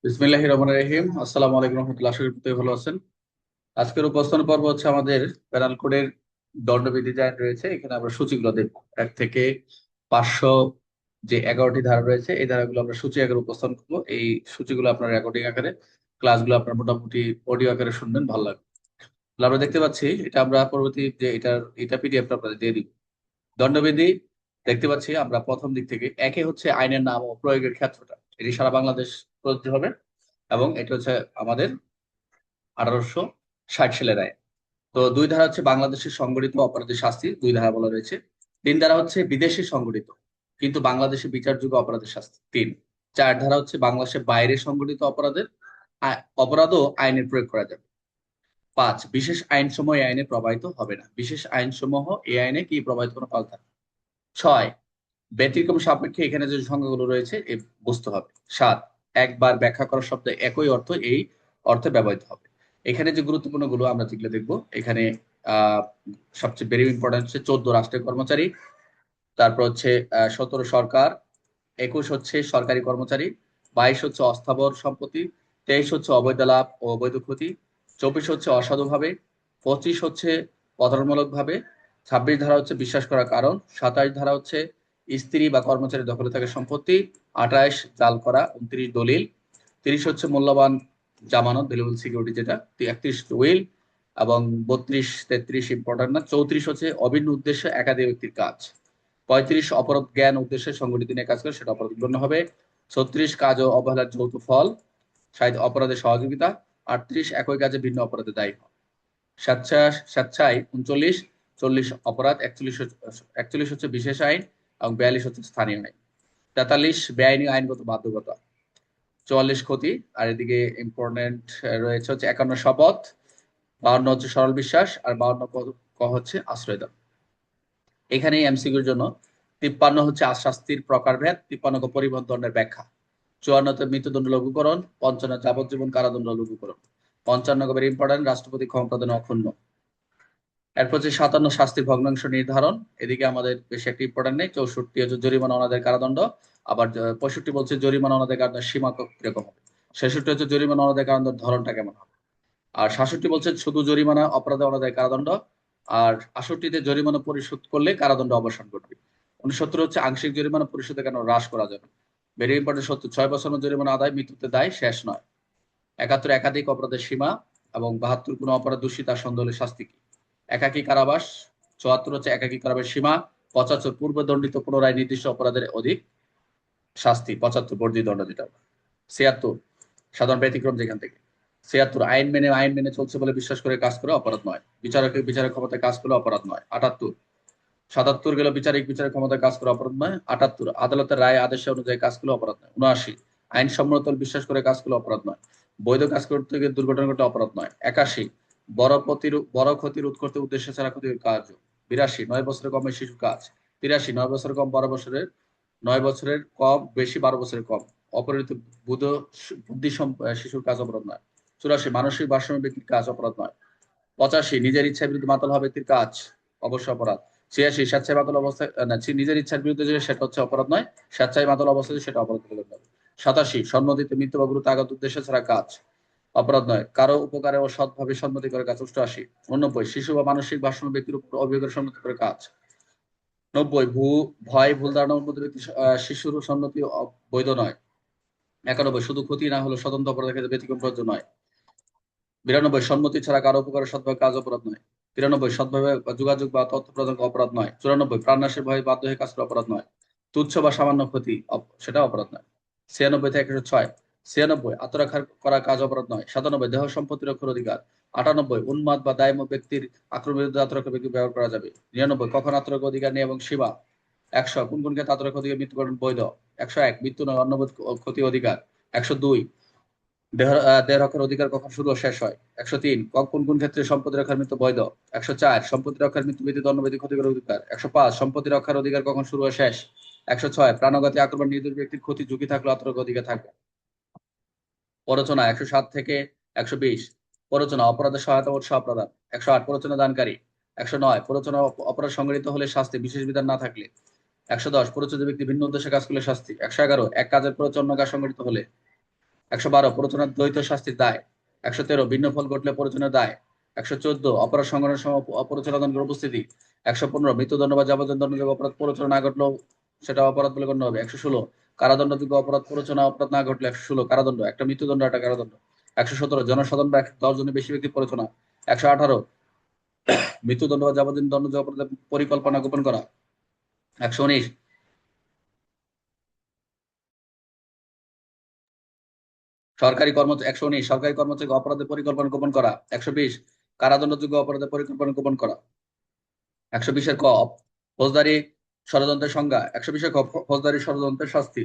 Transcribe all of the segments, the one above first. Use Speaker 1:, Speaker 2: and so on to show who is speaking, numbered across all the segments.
Speaker 1: বিসমিল্লাহির রহমানির রহিম। আসসালামু আলাইকুম রহমতুল্লাহ। আশা করি প্রত্যেকে ভালো আছেন। আজকের উপস্থাপন পর্ব হচ্ছে আমাদের পেনাল কোডের দণ্ডবিধি যা রয়েছে। এখানে আমরা সূচিগুলো দেখবো 1 থেকে 500 যে 11টি ধারা রয়েছে। এই ধারাগুলো আমরা সূচি আকারে উপস্থাপন করবো। এই সূচিগুলো আপনার রেকর্ডিং আকারে, ক্লাসগুলো আপনার মোটামুটি অডিও আকারে শুনবেন, ভালো লাগবে। তাহলে আমরা দেখতে পাচ্ছি, এটা আমরা পরবর্তী যে এটা পিডিএফ আপনাদের দিয়ে দিব। দণ্ডবিধি দেখতে পাচ্ছি আমরা প্রথম দিক থেকে। একে হচ্ছে আইনের নাম ও প্রয়োগের ক্ষেত্রটা, এটি সারা বাংলাদেশ প্রযোজ্য হবে এবং এটা হচ্ছে আমাদের 1860 সালের আইন। তো 2 ধারা হচ্ছে বাংলাদেশের সংগঠিত অপরাধের শাস্তি, 2 ধারা বলা রয়েছে। 3 ধারা হচ্ছে বিদেশি সংগঠিত কিন্তু বাংলাদেশে বিচারযোগ্য অপরাধের শাস্তি, 3। 4 ধারা হচ্ছে বাংলাদেশের বাইরে সংগঠিত অপরাধের অপরাধও আইনের প্রয়োগ করা যাবে। 5, বিশেষ আইনসমূহ এই আইনে প্রবাহিত হবে না। বিশেষ আইনসমূহ এই আইনে কি প্রবাহিত কোনো কাজ থাকে। 6, ব্যতিক্রম সাপেক্ষে এখানে যে সংজ্ঞাগুলো রয়েছে বুঝতে হবে। 7, একবার ব্যাখ্যা করা শব্দ একই অর্থ এই অর্থে ব্যবহৃত হবে। এখানে যে গুরুত্বপূর্ণ গুলো আমরা যেগুলো দেখবো এখানে, আহ সবচেয়ে ভেরি ইম্পর্টেন্ট হচ্ছে 14 রাষ্ট্রের কর্মচারী, তারপর হচ্ছে 17 সরকার, 21 হচ্ছে সরকারি কর্মচারী, 22 হচ্ছে অস্থাবর সম্পত্তি, 23 হচ্ছে অবৈধ লাভ ও অবৈধ ক্ষতি, 24 হচ্ছে অসাধুভাবে, 25 হচ্ছে প্রতারণামূলক ভাবে, 26 ধারা হচ্ছে বিশ্বাস করার কারণ, 27 ধারা হচ্ছে স্ত্রী বা কর্মচারী দখলে থাকা সম্পত্তি, 28 জাল করা, 29 দলিল, 30 হচ্ছে মূল্যবান জামানত ভ্যালুয়েবল সিকিউরিটি যেটা, 31 উইল, এবং 32 33 ইম্পর্টেন্ট না, 34 হচ্ছে অভিন্ন উদ্দেশ্যে একাধিক ব্যক্তির কাজ, 35 অপরাধ জ্ঞান উদ্দেশ্যে সংগঠিত নিয়ে কাজ করে সেটা অপরাধ গণ্য হবে, 36 কাজ ও অবহেলার যৌথ ফল, 60 অপরাধের সহযোগিতা, 38 একই কাজে ভিন্ন অপরাধে দায়ী হওয়া, স্বেচ্ছায় 39, 40 অপরাধ, 41 হচ্ছে বিশেষ আইন এবং 42 হচ্ছে স্থানীয় আইন, 43 বেআইনি আইনগত বাধ্যকতা, 44 ক্ষতি। আর এদিকে ইম্পর্টেন্ট রয়েছে হচ্ছে 51 শপথ, 52 হচ্ছে সরল বিশ্বাস, আর 52 ক হচ্ছে আশ্রয় দান। এখানে এমসিকিউর জন্য 53 হচ্ছে শাস্তির প্রকারভেদ, 53 পরিবহন দণ্ডের ব্যাখ্যা, 54 মৃত্যুদণ্ড লঘুকরণ, 55 যাবজ্জীবন কারাদণ্ড লঘুকরণ, 55 ভেরি ইম্পর্টেন্ট রাষ্ট্রপতি ক্ষমতা দেন অক্ষুণ্ণ। এরপর হচ্ছে 57 শাস্তির ভগ্নাংশ নির্ধারণ, এদিকে আমাদের বেশি একটা ইম্পর্টেন্ট নেই। 64 হচ্ছে জরিমানা অনাদায় কারাদণ্ড, আবার 65 বলছে জরিমানা অনাদায় কারাদণ্ডের সীমা কিরকম হবে। 66 হচ্ছে জরিমানা অনাদায় কারাদণ্ডের ধরনটা কেমন হবে। আর 67 বলছে শুধু জরিমানা অপরাধে অনাদায় কারাদণ্ড, আর 68 জরিমানা পরিশোধ করলে কারাদণ্ড অবসান ঘটবে। 69 হচ্ছে আংশিক জরিমানা পরিশোধের কেন হ্রাস করা যাবে। ভেরি ইম্পর্টেন্ট 70, 6 বছর জরিমানা আদায় মৃত্যুতে দায় শেষ নয়। 71 একাধিক অপরাধের সীমা, এবং 72 কোনো অপরাধ দোষী তার সন্দেহ হলে শাস্তি কি। একাকী কারাবাস, 74 হচ্ছে একাকী কারাবাস সীমা, 75 পূর্বে দণ্ডিত পুনরায় নির্দিষ্ট অপরাধের অধিক শাস্তি, 75 বর্ধিত দণ্ড দিতে হবে। 76 সাধারণ ব্যতিক্রম যেখান থেকে। 76 আইন মেনে চলছে বলে বিশ্বাস করে কাজ করে অপরাধ নয়। বিচারকের বিচারের ক্ষমতায় কাজ করে অপরাধ নয়। 78 77 গেল বিচারের ক্ষমতায় কাজ করে অপরাধ নয়। 78 আদালতের রায় আদেশ অনুযায়ী কাজ করলে অপরাধ নয়। 79 আইন সম্মত বিশ্বাস করে কাজ করলে অপরাধ নয়। বৈধ কাজ করতে গিয়ে দুর্ঘটনা ঘটলে অপরাধ নয়। 81 বড় ক্ষতি রোধ করতে উদ্দেশ্য ছাড়া ক্ষতির কাজ। 82 9 বছরের কমে শিশু কাজ। 83 9 বছরের কম 12 বছরের, 9 বছরের কম বেশি 12 বছরের কম অপরিণত বুধ বুদ্ধি শিশুর কাজ অপরাধ নয়। 84 মানসিক ভারসাম্য ব্যক্তির কাজ অপরাধ নয়। 85 নিজের ইচ্ছার বিরুদ্ধে মাতাল হওয়া ব্যক্তির কাজ অবশ্য অপরাধ। 86 স্বেচ্ছায় মাতাল অবস্থায় নিজের ইচ্ছার বিরুদ্ধে যে সেটা হচ্ছে অপরাধ নয়, স্বেচ্ছায় মাতাল অবস্থায় সেটা অপরাধ বলে গণ্য হবে। 87 সম্মতিতে মৃত্যু বা গুরুত্ব আঘাত উদ্দেশ্য ছাড়া কাজ অপরাধ নয়, কারো উপকারে ও সৎভাবে সম্মতি করে কাজ। 88 89 শিশু বা মানসিক ভারসাম্য ব্যক্তির উপর অভিযোগের সম্মতি করে কাজ। 90 ভয় ভুল ধারণা উন্নত ব্যক্তি শিশুর সম্মতি বৈধ নয়। 91 শুধু ক্ষতি না হলে স্বতন্ত্র অপরাধের ক্ষেত্রে ব্যতিক্রম প্রযোজ্য নয়। 92 সম্মতি ছাড়া কারো উপকারে সৎভাবে কাজ অপরাধ নয়। 93 সৎভাবে যোগাযোগ বা তথ্য প্রদান অপরাধ নয়। 94 প্রাণনাশের ভয়ে বাধ্য হয়ে কাজ করা অপরাধ নয়। তুচ্ছ বা সামান্য ক্ষতি সেটা অপরাধ নয়। 96 থেকে 106 96 আত্মরক্ষা করা কাজ অপরাধ নয়। 97 দেহ সম্পত্তি রক্ষার অধিকার। 98 উন্মাদ বা দায়মুক্ত ব্যক্তির আক্রমণের বিরুদ্ধে আত্মরক্ষা ব্যক্তি ব্যবহার করা যাবে। 99 কখন আত্মরক্ষা অধিকার নেই এবং সীমা। 100 কোন কোন ক্ষেত্রে আত্মরক্ষা অধিকার মৃত্যুবরণ বৈধ। 101 মৃত্যু নয় অন্য ক্ষতি অধিকার। 102 দেহ রক্ষার অধিকার কখন শুরু ও শেষ হয়। 103 কোন কোন ক্ষেত্রে সম্পত্তি রক্ষার মৃত্যু বৈধ। 104 সম্পত্তি রক্ষার মৃত্যু ব্যতীত অন্য ব্যক্তি ক্ষতি করার অধিকার। 105 সম্পত্তি রক্ষার অধিকার কখন শুরু ও শেষ। 106 প্রাণঘাতী আক্রমণ নির্দোষ ব্যক্তির ক্ষতি ঝুঁকি থাকলে আত্মরক্ষা অধিকার থাকবে। প্ররোচনা 107 থেকে 120 প্ররোচনা অপরাধের সহায়তা উৎসাহ প্রদান। 108 প্ররোচনা দানকারী। 109 প্ররোচনা অপরাধ সংগঠিত হলে শাস্তি বিশেষ বিধান না থাকলে। 110 প্ররোচিত ব্যক্তি ভিন্ন উদ্দেশ্যে কাজ করলে শাস্তি। 111 এক কাজের প্ররোচনা অন্য কাজ সংগঠিত হলে। 112 প্ররোচনার দ্বৈত শাস্তির দায়। 113 ভিন্ন ফল ঘটলে প্ররোচনার দায়। 114 অপরাধ সংঘটনের সময় অপরোচনার উপস্থিতি। 115 মৃত্যুদণ্ড বা যাবজ্জীবন দণ্ডযোগ্য অপরাধ প্ররোচনা না ঘটলেও সেটা অপরাধ বলে গণ্য হবে। 116 কারাদণ্ডযোগ্য অপরাধ প্ররোচনা অপরাধ না ঘটলে 116 কারাদণ্ড, একটা মৃত্যুদণ্ড, একটা কারাদণ্ড। 117 জনসাধারণ বা 10 জনের বেশি ব্যক্তি প্ররোচনা। 118 মৃত্যুদণ্ড বা যাবজ্জীবন দণ্ডযোগ্য অপরাধের পরিকল্পনা গোপন করা। 119 সরকারি কর্মচারীকে অপরাধের পরিকল্পনা গোপন করা। 120 কারাদণ্ডযোগ্য অপরাধের পরিকল্পনা গোপন করা। 120 ক ফৌজদারি ষড়যন্ত্রের সংজ্ঞা। 120 ক ফৌজদারি ষড়যন্ত্রের শাস্তি।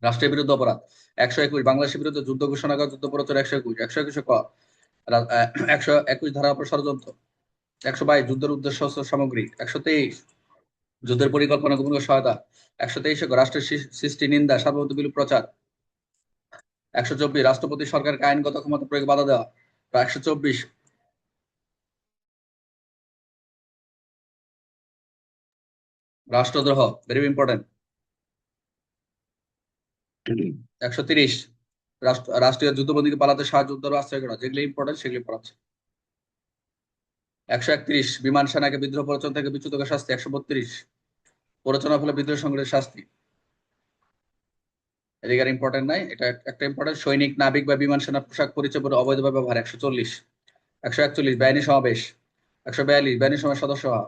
Speaker 1: রাষ্ট্রের বিরুদ্ধে অপরাধ। 121 বাংলাদেশের বিরুদ্ধে যুদ্ধ ঘোষণা করা, যুদ্ধ প্রচার। 121 121 ক 121 ধারা অপর ষড়যন্ত্র। 122 যুদ্ধের উদ্দেশ্য অস্ত্র সামগ্রী। 123 যুদ্ধের পরিকল্পনা গোপন করার সহায়তা। 123 রাষ্ট্রের সৃষ্টি নিন্দা সার্বভৌম বিরূপ প্রচার। 124 রাষ্ট্রপতি সরকারকে আইনগত ক্ষমতা প্রয়োগে বাধা দেওয়া। 124 রাষ্ট্রদ্রোহ, ভেরি ইম্পর্টেন্ট। 130 রাষ্ট্রীয় যুদ্ধবন্দীকে পালাতে সাহায্য উদ্ধার ও আশ্রয় করা। যেগুলো ইম্পর্টেন্ট সেগুলি পড়াচ্ছে। 131 বিমান সেনাকে বিদ্রোহ প্ররোচনা থেকে বিচ্যুত করার শাস্তি। 132 প্ররোচনার ফলে বিদ্রোহ সংঘটিত শাস্তি। এদিকে আর ইম্পর্টেন্ট নাই, এটা একটা ইম্পর্টেন্ট। সৈনিক, নাবিক বা বিমান সেনা পোশাক পরিচয় পরে অবৈধভাবে ব্যবহার। 140 141 বেআইনি সমাবেশ। 142 বেআইনি সমাবেশ সদস্য হওয়া।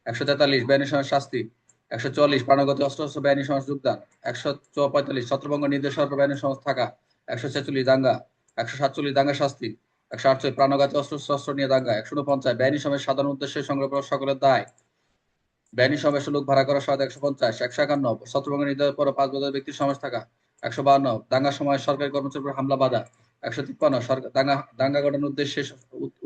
Speaker 1: 143 বেআইনি সমাবেশ শাস্তি। 144 প্রাণঘাতী অস্ত্র বেআইনি সমাবেশ যোগদান। 145 ছত্রভঙ্গ নির্দেশ হওয়ার পর বেআইনি সমাবেশ থাকা। 146 দাঙ্গা। 147 দাঙ্গা শাস্তি। 148 প্রাণঘাতী অস্ত্র নিয়ে দাঙ্গা। 149 বেআইনি সমাবেশ সাধারণ উদ্দেশ্যে সংগ্রহ করা সকলের দায়। বেআইনি সমাবেশে লোক ভাড়া করার সহায়তা। 150 151 ছত্রভঙ্গ নির্দেশের পর 5 বছর ব্যক্তির সমাবেশ থাকা। 152 দাঙ্গার সময় সরকারি কর্মচারীর উপর হামলা বাধা। 153 দাঙ্গা ঘটানোর উদ্দেশ্যে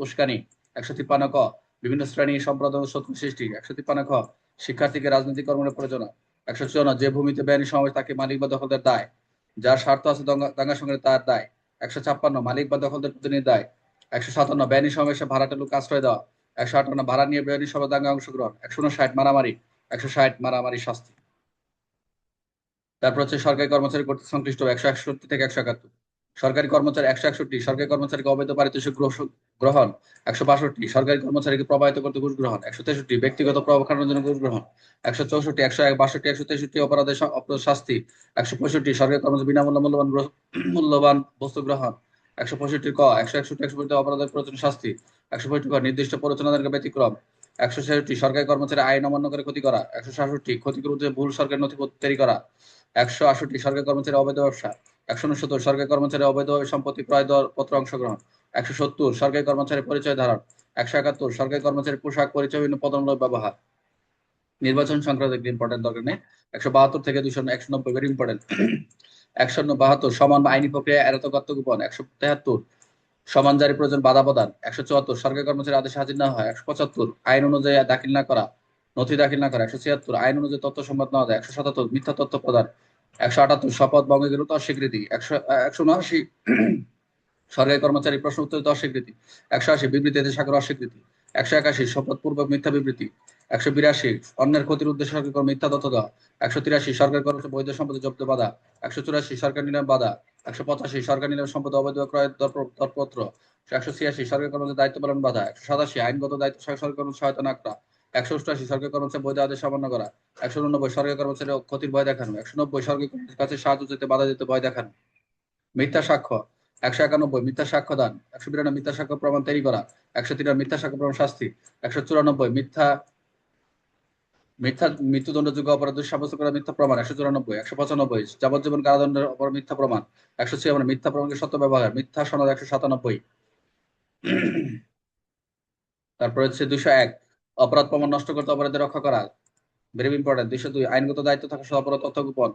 Speaker 1: উস্কানি। 153 ক বিভিন্ন শ্রেণী সম্প্রদায় শত্রু সৃষ্টি। 153 খ শিক্ষার্থীকে রাজনৈতিক কর্মকাণ্ডে প্রয়োজনা। 154 যে ভূমিতে বেআইনি সমাবেশ তাকে মালিক বা দখলদার দায়। যার স্বার্থ আছে দাঙ্গা সংঘাতে তার দায়। 156 মালিক বা দখলদার প্রতিনিধি দায়। 157 বেআইনি সমাবেশে ভাড়াটে লোক আশ্রয় দেওয়া। 158 ভাড়া নিয়ে বেআইনি সভা দাঙ্গা অংশগ্রহণ। 159 মারামারি। 160 মারামারি শাস্তি। তারপর হচ্ছে সরকারি কর্মচারী কর্তৃক সংশ্লিষ্ট 161 থেকে 171 সরকারি কর্মচারী। 161 সরকারি কর্মচারীকে অবৈধ পারিতোষিক গ্রহণ। 162 সরকারি কর্মচারীকে প্রবাহিত করতে ঘুষ গ্রহণ। 163 ব্যক্তিগত প্রভাব খাটানোর জন্য ঘুষ গ্রহণ। 164 162 163 অপরাধের অপরাধ শাস্তি। 165 সরকারি কর্মচারী বিনামূল্য মূল্যবান বস্তু গ্রহণ। 165 ক 161 165 অপরাধের প্রয়োজন শাস্তি। 165 ক নির্দিষ্ট প্ররোচনাদারকে ব্যতিক্রম। 166 সরকারি কর্মচারী আইন অমান্য করে ক্ষতি করা। 167 ক্ষতির উদ্দেশ্যে ভুল সরকারি নথিপত্র তৈরি করা। 168 সরকারি কর্মচারী অবৈধ ব্যবসা। 169 সরকারি কর্মচারী অবৈধভাবে সম্পত্তি ক্রয় পত্র অংশগ্রহণ। 170 সরকারি কর্মচারী পরিচয় ধারণ। 171 সরকারি কর্মচারী পোশাক পরিচয় বিভিন্ন পদমূলক ব্যবহার। নির্বাচন সংক্রান্ত একটি ইম্পর্টেন্ট দরকার নেই। 172 থেকে 190 ভেরি ইম্পর্টেন্ট। 172 সমান আইনি প্রক্রিয়া এড়াতে গোপন। 173 সমান জারি প্রয়োজন বাধা প্রদান। 174 সরকারি কর্মচারী আদেশে হাজির না হয়। 175 আইন অনুযায়ী দাখিল না করা, নথি দাখিল না করা। 176 আইন অনুযায়ী তথ্য সংবাদ না দেয়। 177 মিথ্যা তথ্য প্রদান। 178 শপথ ভঙ্গের অস্বীকৃতি। 179 সরকারি কর্মচারী প্রশ্ন উত্তরিত অস্বীকৃতি। 180 বিবৃতি স্বাক্ষর অস্বীকৃতি। 181 শপথ পূর্বক মিথ্যা বিবৃতি। 182 অন্যের ক্ষতির উদ্দেশ্যে সরকারি মিথ্যা তথ্য দেওয়া। 183 সরকারি কর্মচারী বৈধ সম্পত্তি জব্দ বাধা। 184 সরকার নিলাম বাধা। 185 সরকার নিলাম সম্পত্তি অবৈধ ক্রয়ের দরপত্র। 186 সরকারি কর্মচারী দায়িত্ব পালন বাধা। 187 আইনগত দায়িত্ব সরকারি কর্মচারী সহায়তা না করা। 188 সরকারি কর্মচারী বৈধ আদেশ অমান্য করা। 189 সরকারি কর্মচারী ক্ষতির ভয় দেখানো। 190 সরকারি কর্মচারীর কাছে সাহায্য যেতে বাধা দিতে ভয় দেখানো। মিথ্যা সাক্ষ্য। 191 মিথ্যা সাক্ষ্য দান। 192 মিথ্যা সাক্ষ্য প্রমাণ তৈরি করা। 193 মিথ্যা সাক্ষ্য প্রমাণ শাস্তি। 194 মিথ্যা মৃত্যুদণ্ডযোগ্য অপরাধ সাব্যস্ত করা মিথ্যা প্রমাণ। 194 195 যাবজ্জীবন কারাদণ্ডের অপর মিথ্যা প্রমাণ। 156 মিথ্যা প্রমাণকে সত্য ব্যবহার। মিথ্যা সনদ। 197 তারপর হচ্ছে 201 অপরাধ প্রমাণ নষ্ট করতে অপরাধের রক্ষা করা। Very important. 202 আইনগত দায়িত্ব থাকা সহ অপরাধ তথ্য গোপন।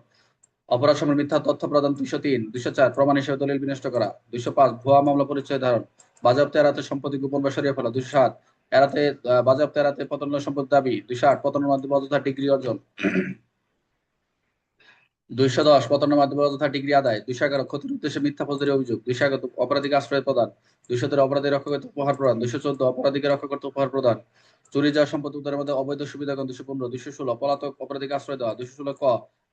Speaker 1: অপরাধ সময় মিথ্যা তথ্য প্রদান। 203 204 প্রমাণ হিসেবে দলিল বিনষ্ট করা। 205 ভুয়া মামলা পরিচয় ধারণ। বাজেয়াপ্ত এড়াতে সম্পত্তি গোপন বা সরিয়ে ফেলা। 207 বাজেয়াপ্ত এড়াতে পতনের সম্পত্তি দাবি। 208 পতনের মাধ্যমে অযথা ডিগ্রি অর্জন। 210 প্রতারণার মাধ্যমে অযথা ডিগ্রি আদায়। 211 ক্ষতির উদ্দেশ্যে মিথ্যা ফৌজদারি অভিযোগ। 211 অপরাধীকে আশ্রয় প্রদান। 213 অপরাধী রক্ষা করতে উপহার প্রদান। 214 অপরাধীকে রক্ষা করতে উপহার প্রদান। চুরি যাওয়া সম্পত্তি উদ্ধারের মধ্যে অবৈধ সুবিধা 215। 216 পলাতক অপরাধীকে আশ্রয় দেওয়া। 216 ক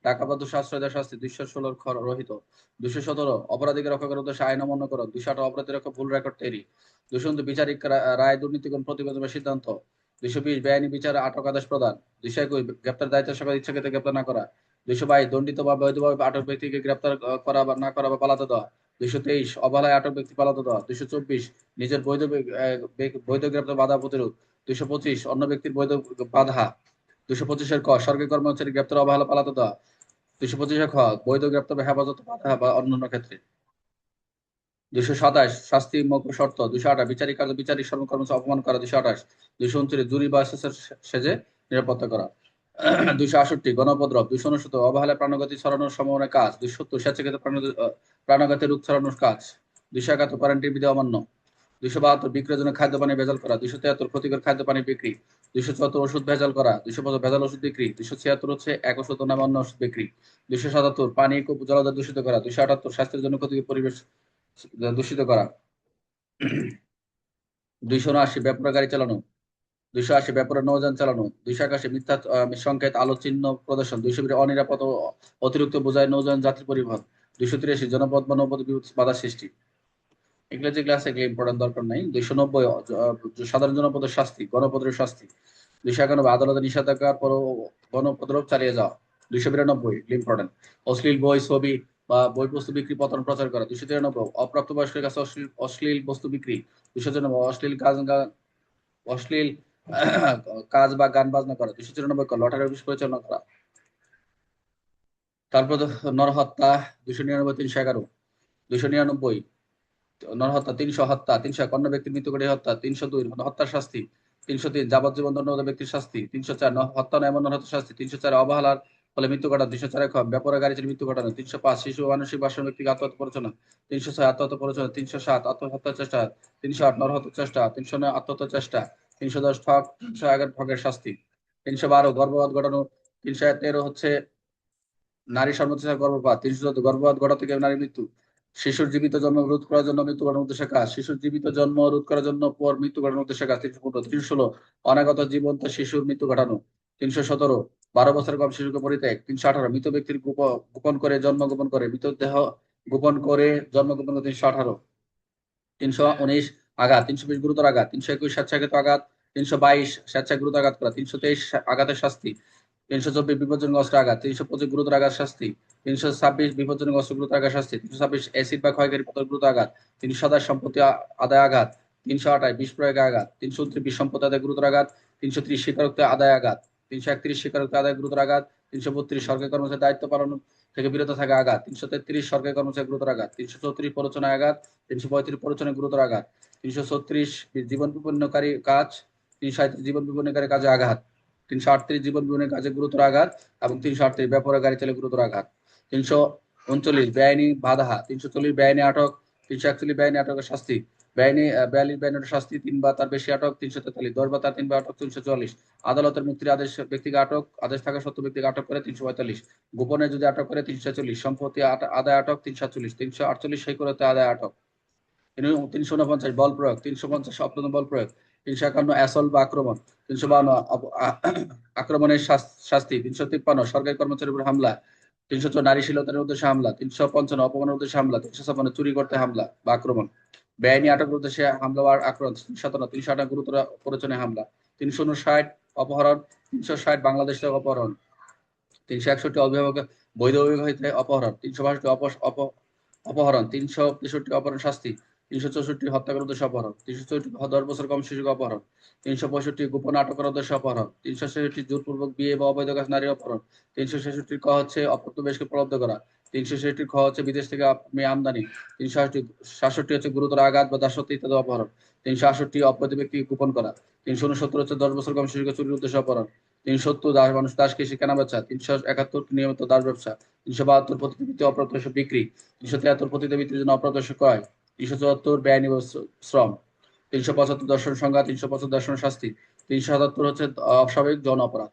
Speaker 1: টাকা বা দোষে আশ্রয় দেওয়া শাস্তি। 216 খ রহিত। 217 অপরাধীকে রক্ষা করার উদ্দেশ্যে আইন অমান্য করণ। 218 অপরাধী রক্ষা ভুল রেকর্ড তৈরি। 219 বিচারিক রায় দুর্নীতিগণ প্রতিবেদন বা সিদ্ধান্ত। 220 বেআইনি বিচার আটক আদেশ প্রদান। 221 গ্রেপ্তার দায়িত্ব সরকার ইচ্ছাকৃত গ্রেপ্তার না করা। 222 দণ্ডিত বা বৈধভাবে আটক ব্যক্তিকে গ্রেপ্তার করা বা না করা বা পালাতে দেওয়া। 223 অবহেলায় আটক ব্যক্তি পালাতে দেওয়া। 224 নিজের বৈধ গ্রেপ্তার বাধা প্রতিরোধ। 225 অন্য ব্যক্তির বৈধ বাধা। 225 ক সরকারি কর্মচারী গ্রেপ্তার অবহেলা পালাতে দেওয়া। 225 খ বৈধ গ্রেপ্তার বা হেফাজত বাধা বা অন্যান্য ক্ষেত্রে। 227 শাস্তি মৌকুফ শর্ত। 228 বিচারিক কার্য বিচারিক কর্মচারী অপমান করা। 228 229 জুরি বা সেজে নিরাপত্তা করা। 268 গণউপদ্রব। 269 অবহেলায় প্রাণঘাতী ছড়ানোর সম্ভাবনার কাজ। 270 স্বেচ্ছাকৃত প্রাণঘাতী রোগ ছড়ানোর কাজ। 271 কোয়ারেন্টিন বিধি অমান্য। 272 বিক্রয়ের জন্য খাদ্য পানি ভেজাল করা। 273 ক্ষতিকর খাদ্য পানি বিক্রি। 274 ওষুধ ভেজাল করা। 275 ভেজাল ওষুধ বিক্রি। 276 হচ্ছে এক ওষুধ নামে অন্য ওষুধ বিক্রি। 277 পানি জলাধার দূষিত করা। 278 স্বাস্থ্যের জন্য ক্ষতিকর পরিবেশ দূষিত করা। 279 বেপরোয়া গাড়ি চালানো। 280 বেপরোয়া নৌযান চালানো। 281 মিথ্যা সংকেত আলো চিহ্ন প্রদর্শন। 220 অনিরাপদ ও অতিরিক্ত বোঝাই নৌযান যাত্রী পরিবহন। 283 জনপথ বা নৌপথ বাধা সৃষ্টি। এগুলো যেগুলো আছে এগুলো ইম্পর্টেন্ট দরকার নাই। 290 সাধারণ জনপদের শাস্তি গণপদের শাস্তি। 291 আদালতে নিষেধাজ্ঞার পরও গণপদ্রব চালিয়ে যাওয়া। 292 ইম্পর্টেন্ট অশ্লীল বই ছবি বা বই বস্তু বিক্রি প্রচার করা। 293 অপ্রাপ্তবয়স্কের কাছে অশ্লীল বস্তু বিক্রি। 294 অশ্লীল কাজ বা গান বাজনা করা। 294 লটারি অফিস পরিচালনা করা। তারপর নরহত্যা। 299 311 299 নরহত্যা। 300 হত্যা। 301 অন্য ব্যক্তির মৃত্যু ঘটিয়ে হত্যা। 302 হত্যার শাস্তি। 303 যাবজ্জীবন দণ্ডনীয় ব্যক্তির শাস্তি। 304 হত্যা নয় এমন হত্যার শাস্তি। 304 অবহেলার ফলে মৃত্যু ঘটানো। 304 বেপরোয়া গাড়ি চালিয়ে মৃত্যু ঘটানো। 305 শিশু ও মানসিক ভারসাম্য ব্যক্তিকে আত্মহত্যা প্ররোচনা। 306 আত্মহত্যা প্ররোচনা। 307 আত্মহত্যার চেষ্টা। 308 নরহত্যার চেষ্টা। 309 আত্মহত্যার চেষ্টা। 310 ঠক। 311 ঠকের শাস্তি। 312 গর্ভপাত ঘটানো। 313 হচ্ছে নারী সর্বোচ্চ গর্ভপাত। 314 গর্ভপাত ঘটা থেকে নারী মৃত্যু। শিশুর জীবিত জন্ম রোধ করার জন্য মৃত্যু ঘটানোর উদ্দেশ্যে কাজ। শিশুর জীবিত জন্ম রোধ করার জন্য পর মৃত্যু ঘটানোর উদ্দেশ্যে কাজ। 315 316 অনাগত জীবন্ত শিশুর মৃত্যু ঘটানো। 317 12 বছর কম শিশুকে পরিত্যাগ। 318 মৃত ব্যক্তির গোপন করে জন্ম গোপন করে মৃতদেহ গোপন করে জন্ম গোপন করে। 318 319 আঘাত। 320 গুরুতর আঘাত। 321 স্বেচ্ছাকৃত আঘাত। 322 স্বেচ্ছায় গুরুতর আঘাত করা। 323 আঘাতের শাস্তি। 324 বিপজ্জনক অস্ত্র আঘাত। 325 গুরুতর আঘাত শাস্তি। 326 বিপজ্জনক অস্ত্র গুরুতর আঘাত শাস্তি। 326 অ্যাসিড বা ক্ষয়কারী পদার্থ গুরুতর আঘাত। 327 সম্পত্তি আদায় আঘাত। 328 বিষ প্রয়োগে আঘাত। 329 সম্পত্তি আদায় গুরুতর আঘাত। 330 স্বীকারোক্তি আদায় আঘাত। 331 স্বীকারোক্তি আদায় গুরুতর আঘাত। 332 সরকারি কর্মচারী দায়িত্ব পালন থেকে বিরত থাকা আঘাত। 333 সরকারি কর্মচারী গুরুতর আঘাত। 334 প্ররোচনায় আঘাত। 335 প্ররোচনায় গুরুতর আঘাত। 336 জীবন বিপন্নকারী কাজ। 337 জীবন বিপন্নকারী কাজে আঘাত। 338 জীবন বিপন্নের কাজে গুরুতর আঘাত এবং 338 বেপরোয়া গাড়ি চালিয়ে গুরুতর আঘাত। 339 বেআইনি বাধা। 340 বেআইনি আটক। 341 বেআইনি আটকের শাস্তি। বেআইনি 42 বেআইনি শাস্তি 3 বা তার বেশি আটক। 343 10 বা তার 3 বা আটক। 344 আদালতের মুক্তির আদেশ ব্যক্তিকে আটক আদেশ থাকা সত্ত্বেও ব্যক্তিকে আটক করে। 345 গোপনে যদি আটক করে। 346 সম্পত্তি আদায় আটক। 347 348 সই করতে আদায় আটক। 349 বল প্রয়োগ। 350 অপ্রতুল বল প্রয়োগ। 351 অ্যাসল্ট বা আক্রমণ। 352 আক্রমণের শাস্তি। 353 সরকারি কর্মচারীর উপর হামলা। 304 নারী শ্লীলতার উদ্দেশ্যে হামলা। 355 অপমানের উদ্দেশ্যে হামলা। 356 চুরি করতে হামলা বা আক্রমণ। বেআইনি আটকের উদ্দেশ্যে হামলা বা আক্রমণ। 357 358 গুরুতর প্ররোচনায় হামলা। 359 অপহরণ। 360 বাংলাদেশ থেকে অপহরণ। 361 অভিভাবক বৈধ অভিভাবক অপহরণ। 362 অপহরণ। 363 অপহরণ শাস্তি। 364 হত্যা করার উদ্দেশ্যে অপহরণ। 364 10 বছর কম শিশুকে অপহরণ। 365 গোপন আটক করার উদ্দেশ্যে অপহরণ। 366 জোরপূর্বক বিয়ে বা অবৈধ কাজ নারী অপহরণ। 366 ক হচ্ছে অপ্রাপ্তবয়স্ককে প্রলুব্ধ করা। 366 খ হচ্ছে বিদেশ থেকে মেয়ে আমদানি। 367 হচ্ছে গুরুতর আঘাত বা দাসত্ব ইত্যাদি অপহরণ। 368 অবৈধ ব্যক্তিকে গোপন করা। 369 হচ্ছে 10 বছর কম শিশুকে চুরির উদ্দেশ্যে অপহরণ। 370 মানুষ দাস কৃষি কেনা বেচা। 371 নিয়মিত দাস ব্যবসা। 372 প্রতিনিধিত্ব অপ্রাপ্তবয়স্ক বিক্রি। 373 প্রতিনিধিত্বের জন্য অপ্রাপ্তবয়স্ক ক্রয়। 374 বেআইনি শ্রম। 375 দর্শন সংজ্ঞা। 375 দর্শন শাস্তি। 377 হচ্ছে অস্বাভাবিক যৌন অপরাধ।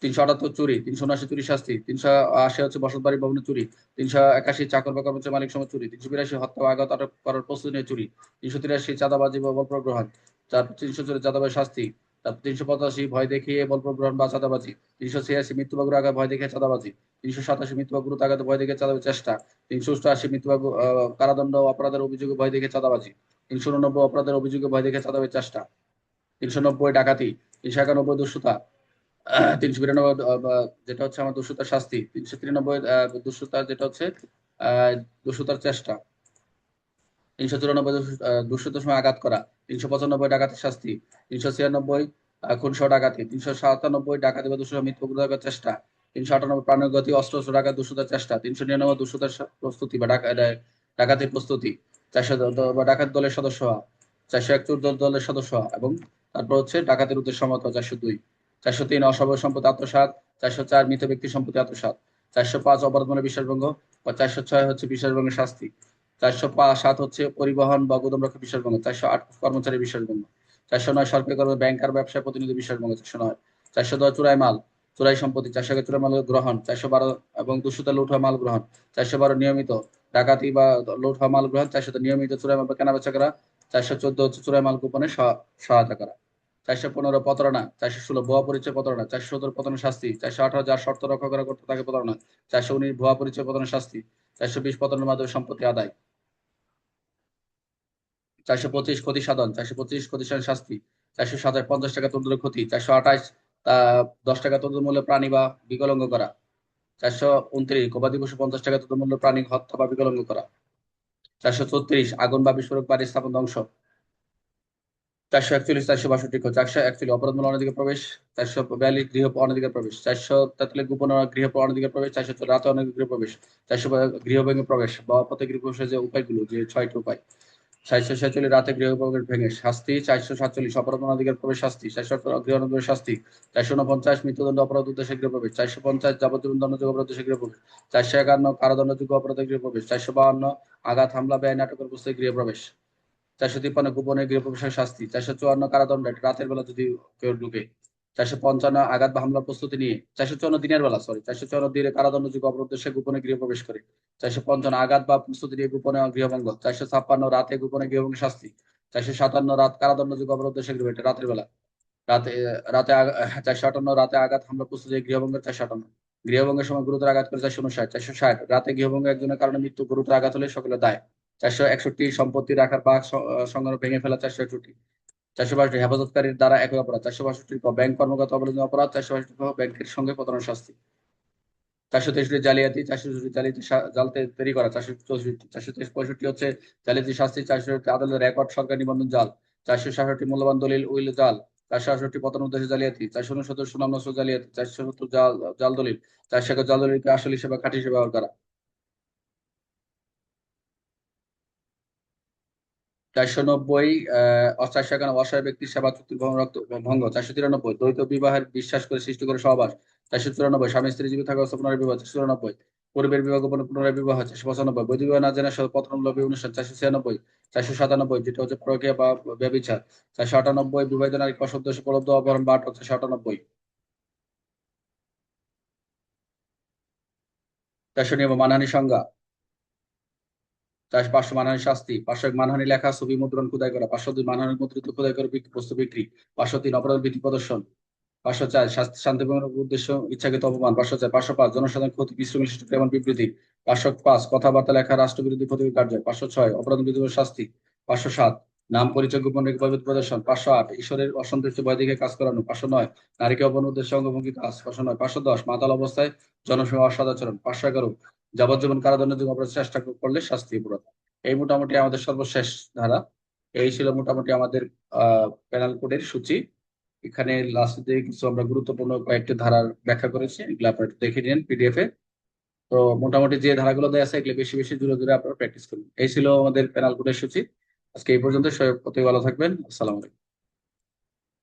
Speaker 1: 378 চুরি, 379 চুরি শাস্তি, 380 হচ্ছে বসত বাড়ি ভবনে চুরি, 381 চাকর বা কর্মচারী মালিক সমেত চুরি, 382 হত্যা বা আঘাত আটক করার প্রস্তুতি নিয়ে চুরি, 383 চাঁদাবাজি বা বল প্রগ্রহণ, তারপর 340 চাঁদাবাজি শাস্তি, তারপর 385 ভয় দেখিয়ে বল প্রগ্রহণ বা চাঁদাবাজি, 386 মৃত্যু বা গুরু আঘাত ভয় দেখিয়ে চাঁদাবাজি, 387 মৃত্যু বা গুরুতর আঘাত ভয় দেখিয়ে চাঁদাবাজি চেষ্টা, 388 মৃত্যু বা কারাদণ্ড ও অপরাধের অভিযোগে ভয় দেখিয়ে চাঁদাবাজি, 389 অপরাধের অভিযোগে ভয় দেখিয়ে চাঁদাবাজি চেষ্টা, 390 ডাকাতি, 391 দুষ্টতা, 392 যেটা হচ্ছে আমার দস্যুতার শাস্তি, 393 দস্যুতা যেটা হচ্ছে আহ দস্যুতার চেষ্টা, 394 দস্যুতার সময় আঘাত করা, 395 ডাকাতির শাস্তি, 396 খুন সহ ডাকাতি, 397 ডাকাতি বা দস্যুতা মৃত্যু করার চেষ্টা, 398 প্রাণঘাতী অস্ত্র ডাকাত দস্যুতার চেষ্টা, 399 দস্যুতার প্রস্তুতি বা ডাকাতির প্রস্তুতি, 400 বা ডাকাত দলের সদস্য হওয়া, 471 দলের সদস্য হওয়া এবং তারপর হচ্ছে ডাকাতের উদ্দেশ্য মত 402, 403 অস্বাভাবিক সম্পত্তি আত্মসাৎ, 404 মৃত ব্যক্তি সম্পত্তি আত্মসাৎ, 405 অপরাধমূলক বিশ্বাসভঙ্গ বা 406 হচ্ছে বিশ্বাসভঙ্গের শাস্তি, 407 হচ্ছে পরিবহন বা গুদাম রক্ষা বিশ্বাসভঙ্গ, 408 কর্মচারী বিশ্বাসভঙ্গ, 409 সরকারি কর্মী ব্যাংকার ব্যবসায় প্রতিনিধি বিশ্বাসভঙ্গ, 409, 410 চোরাই মাল চোরাই সম্পত্তি, 411 চোরাই মাল গ্রহণ, 412 এবং দস্যুতা লুট হওয়া মাল গ্রহণ, 412 নিয়মিত ডাকাতি বা লুট হওয়া মাল গ্রহণ, 400 নিয়মিত চোরাই মাল কেনা বেচা করা, 414 হচ্ছে চোরাই মাল গোপনে সহায়তা করা, 415 প্রতারণা, 416 ভুয়া পরিচয় প্রতারণা, 417 প্রতারণা শাস্তি, 418 যার শর্ত রক্ষা করা করতে তাকে প্রতারণা, 419 ভুয়া পরিচয় প্রতারণা শাস্তি, 420 প্রতারণার মাধ্যমে সম্পত্তি আদায়, 425 ক্ষতি সাধন, 425 ক্ষতি সাধন শাস্তি, 427 50 টাকা তদুর ক্ষতি, 428 10 টাকা তদুর মূল্যে প্রাণী বা বিকলাঙ্গ করা, 429 গবাদি পশু 50 টাকা তদুর মূল্যে প্রাণী হত্যা বা বিকলাঙ্গ করা, 434 আগুন বা বিস্ফোরক বাড়ি স্থাপন ধ্বংস, 441 462 441 অপরাধমূলক অনধিকার প্রবেশ, 442 গৃহ অনধিকার প্রবেশ, 443 গোপন গৃহ অনধিকার প্রবেশ, 404 রাতে অনধিকার গৃহ প্রবেশ, 400 গৃহ ভেঙে প্রবেশ বা অপথে গৃহ প্রবেশের যে উপায়গুলো যে 6টি উপায়, 446 রাতে গৃহ প্রবেশ ভেঙে শাস্তি, 447 অপরাধ অনধিকার প্রবেশ শাস্তি, 418 গৃহ অনধিকার শাস্তি, 449 মৃত্যুদণ্ড অপরাধ উদ্দেশ্যে গৃহ প্রবেশ, 450 যাবজ্জীবন দণ্ডযোগ্য অপরাধ উদ্দেশ্যে গৃহ প্রবেশ, 451 কারাদণ্ডযোগ্য অপরাধে গৃহ প্রবেশ, 452 আঘাত হামলা ব্যয় নাটকের অবস্থায় গৃহ প্রবেশ, 453 গোপনে গৃহ প্রবেশের শাস্তি, 454 কারাদণ্ড রাতের বেলা যদি কেউ ঢুকে, 455 আঘাত বা হামলার প্রস্তুতি নিয়ে, 454 দিনের বেলা, সরি, 454 দিনে কারাদণ্ডযোগ্য অপরাধ উদ্দেশ্যে গোপনে গৃহ প্রবেশ করে, 455 আঘাত বা প্রস্তুতি নিয়ে গোপনে গৃহভঙ্গ, 456 রাতে গোপনে গৃহভঙ্গ শাস্তি, 457 রাত কারাদণ্ডযোগ্য অপরাধ উদ্দেশ্যে গৃহ, এটা রাতের বেলা, রাতে রাতে 458 রাতে আঘাত হামলা প্রস্তুতি গৃহভঙ্গের, 458 গৃহভঙ্গের সময় গুরুতর আঘাত করে, 459, 460 রাতে গৃহভঙ্গ একজনের কারণে মৃত্যু গুরুতর আঘাত হলে সকলে দায়, 461 সম্পত্তি রাখার বা সংগ্রহ ভেঙে ফেলা, 461, 462 হেফাজতকারীর দ্বারা একই অপরাধ, 462 ব্যাংক কর্মকর্তা অবৈধ অপরাধ, 462 ব্যাংকের সঙ্গে প্রতারণা শাস্তি, 463 জালিয়াতি, 464 জালিয়াতি জালতে দেরি করা, 464 465 হচ্ছে জালিয়াতি শাস্তি, 467 আদালতের রেকর্ড সরকার নিবন্ধন জাল, 467 মূল্যবান দলিল উইল জাল, 468 পতন উদ্দেশ্যে জালিয়াতি, 469 সুনাম নষ্ট জালিয়াতি, 470 জাল জাল দলিল, 471 জাল দলিলকে আসল হিসেবে খাঁটি হিসেবে ব্যবহার করা, 490 451 অসহায় ব্যক্তির সেবা চুক্তির ভঙ্গ, 493 দ্বৈত বিবাহের বিশ্বাস করে সৃষ্টি করে সহবাস, 494 স্বামী স্ত্রী জীবিত থাকা অবস্থা পুনরায় বিবাহ, 494 পূর্বের বিবাহ গোপনে পুনরায় বিবাহ, 495 বৈধ বিবাহ না জেনে পত্রমূলক অনুষ্ঠান, 496 497 যেটা হচ্ছে প্রক্রিয়া বা ব্যভিচার, 498 বিবাহিত নারী অসদ্দেশ্য প্রলব্ধ অপহরণ বা আটক, 498 400 মানহানি সংজ্ঞা, 500 মানহানি শাস্তি, 501 মানহানি লেখা ছবি মুদ্রণ খোদাই করা, 502 মানহানি মুদ্রিত খোদাই করে বস্তু বিক্রি, 503 অপরাধ ভীতি প্রদর্শন, 504 শান্তিপূর্ণ উদ্দেশ্য ইচ্ছাকৃত অপমান, 504 505 জনসাধারণ ক্ষতি বিশৃঙ্খল সৃষ্টি এমন বিবৃতি, 505 কথাবার্তা লেখা রাষ্ট্রবিরোধী ক্ষতিকর কার্য, 506 অপরাধ বিদ্রোহ শাস্তি, 507 নাম পরিচয় গোপন রেখে ভয়ভীতি প্রদর্শন, 508 ঈশ্বরের অসন্তুষ্ট ভয় দেখে কাজ করানো, 509 নারীকে অপন উদ্দেশ্যে অঙ্গভঙ্গি কাজ, 509 510 মাতাল অবস্থায় জনসংখ্যা অসদাচরণ, 511 যাবজ্জীবন কারাদণ্ডযোগ্য অপরাধ চেষ্টা করলে শাস্তি অপরাধ। এই মোটামুটি আমাদের সর্বশেষ ধারা। এই ছিল মোটামুটি আমাদের পেনাল কোডের সূচি। এখানে লাস্ট দিয়ে কিছু আমরা গুরুত্বপূর্ণ কয়েকটি ধারার ব্যাখ্যা করেছি, এগুলো আপনারা একটু দেখে নিন পিডিএফ এ। তো মোটামুটি যে ধারাগুলো দেওয়া আছে এগুলো বেশি বেশি জুড়ে জুড়ে আপনারা প্র্যাকটিস করুন। এই ছিল আমাদের পেনাল কোডের সূচি। আজকে এই পর্যন্ত, সবাই প্রতি ভালো থাকবেন। আসসালামু আলাইকুম।